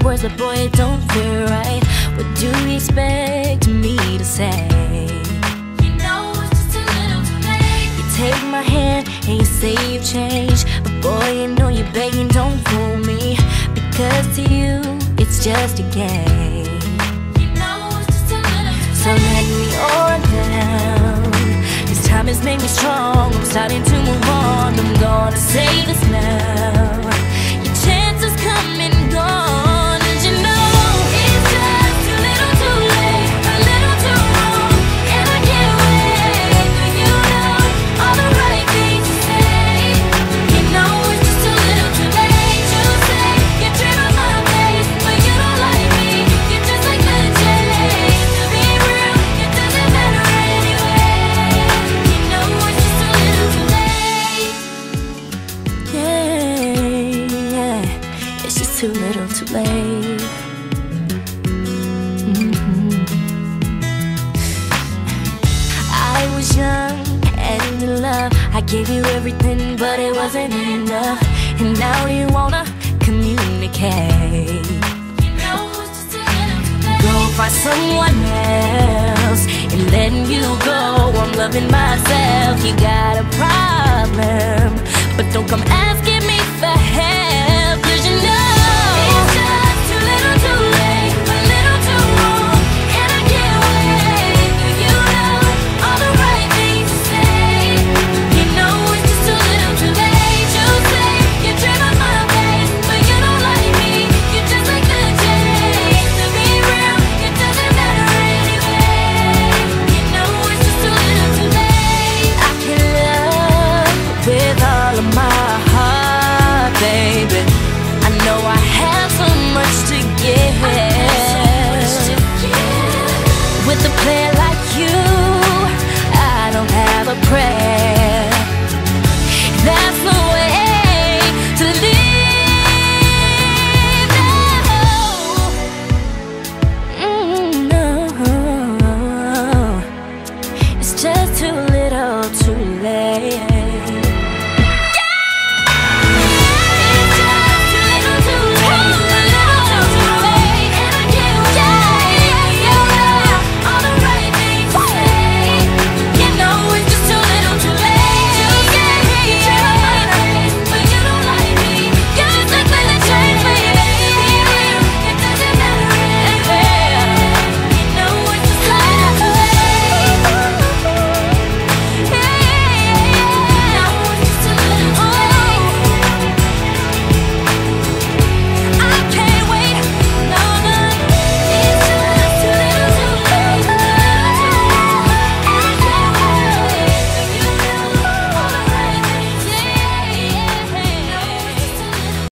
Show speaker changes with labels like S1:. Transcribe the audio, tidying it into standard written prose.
S1: words, but boy, it don't feel right. What do you expect me to say? You know it's just a little too late. You take my hand and you say you've changed, but boy, you know you're begging, don't fool me, because to you, it's just a game. You know it's just a little too late. So let me on down. This time has made me strong. I'm starting to move on. I'm gonna say this now. Your chances come and gone, and you know it's just too little too late, a little too wrong, and I can't wait for you to know all the right things to say. You know it's just a little too late to say you dream of my face, but you don't like me. You're just like the chase. To be real, it doesn't matter anyway. You know it's just a little too late. Yeah, it's just too little too late. I was young and in love. I gave you everything, but it wasn't enough. And now you wanna communicate. You know it's just a little too late. Go find someone else and letting you go. I'm loving myself. You got a problem, but don't come asking me for help.